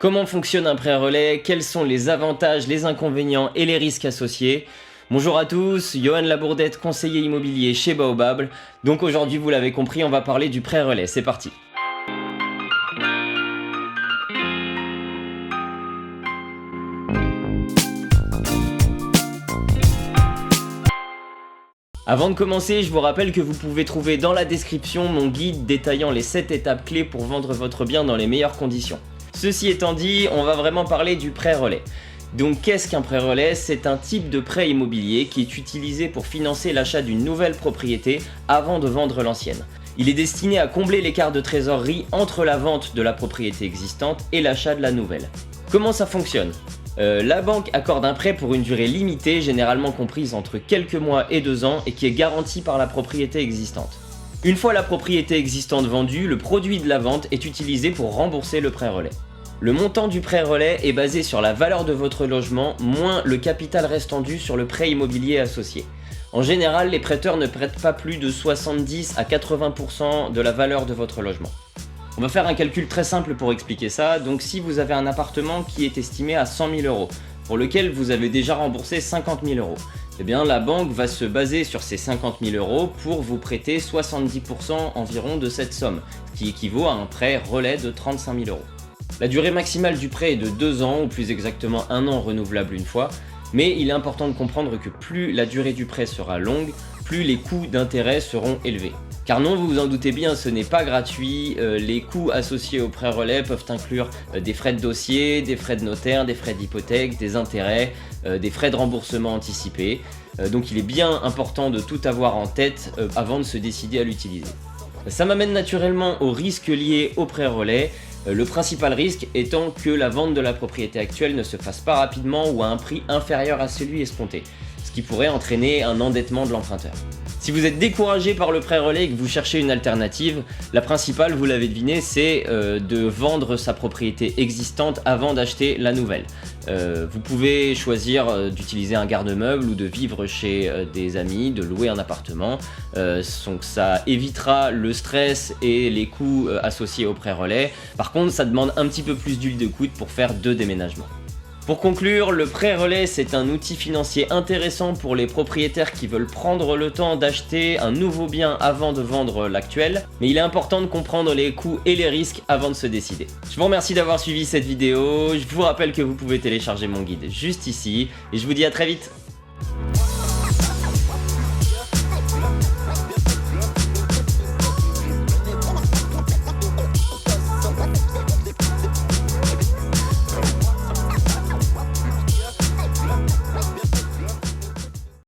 Comment fonctionne un prêt relais? Quels sont les avantages, les inconvénients et les risques associés? Bonjour à tous, Johan Labourdette, conseiller immobilier chez Baobab. Donc aujourd'hui, vous l'avez compris, on va parler du prêt relais. C'est parti. Avant de commencer, je vous rappelle que vous pouvez trouver dans la description mon guide détaillant les 7 étapes clés pour vendre votre bien dans les meilleures conditions. Ceci étant dit, on va vraiment parler du prêt relais. Donc qu'est-ce qu'un prêt relais? C'est un type de prêt immobilier qui est utilisé pour financer l'achat d'une nouvelle propriété avant de vendre l'ancienne. Il est destiné à combler l'écart de trésorerie entre la vente de la propriété existante et l'achat de la nouvelle. Comment ça fonctionne? La banque accorde un prêt pour une durée limitée, généralement comprise entre quelques mois et 2 ans, et qui est garantie par la propriété existante. Une fois la propriété existante vendue, le produit de la vente est utilisé pour rembourser le prêt relais. Le montant du prêt relais est basé sur la valeur de votre logement, moins le capital restant dû sur le prêt immobilier associé. En général, les prêteurs ne prêtent pas plus de 70 à 80% de la valeur de votre logement. On va faire un calcul très simple pour expliquer ça. Donc si vous avez un appartement qui est estimé à 100 000 euros, pour lequel vous avez déjà remboursé 50 000 euros, eh bien la banque va se baser sur ces 50 000 euros pour vous prêter 70% environ de cette somme, ce qui équivaut à un prêt relais de 35 000 euros. La durée maximale du prêt est de 2 ans, ou plus exactement 1 an renouvelable une fois, mais il est important de comprendre que plus la durée du prêt sera longue, plus les coûts d'intérêt seront élevés. Car non, vous vous en doutez bien, ce n'est pas gratuit, les coûts associés au prêt relais peuvent inclure des frais de dossier, des frais de notaire, des frais d'hypothèque, des intérêts, des frais de remboursement anticipés, donc il est bien important de tout avoir en tête avant de se décider à l'utiliser. Ça m'amène naturellement aux risques liés au prêt relais. Le principal risque étant que la vente de la propriété actuelle ne se fasse pas rapidement ou à un prix inférieur à celui escompté, ce qui pourrait entraîner un endettement de l'emprunteur. Si vous êtes découragé par le prêt relais et que vous cherchez une alternative, la principale, vous l'avez deviné, c'est de vendre sa propriété existante avant d'acheter la nouvelle. Vous pouvez choisir d'utiliser un garde-meuble ou de vivre chez des amis, de louer un appartement. Donc ça évitera le stress et les coûts associés au prêt relais. Par contre, ça demande un petit peu plus d'huile de coude pour faire 2 déménagements. Pour conclure, le prêt relais c'est un outil financier intéressant pour les propriétaires qui veulent prendre le temps d'acheter un nouveau bien avant de vendre l'actuel, mais il est important de comprendre les coûts et les risques avant de se décider. Je vous remercie d'avoir suivi cette vidéo, je vous rappelle que vous pouvez télécharger mon guide juste ici, et je vous dis à très vite.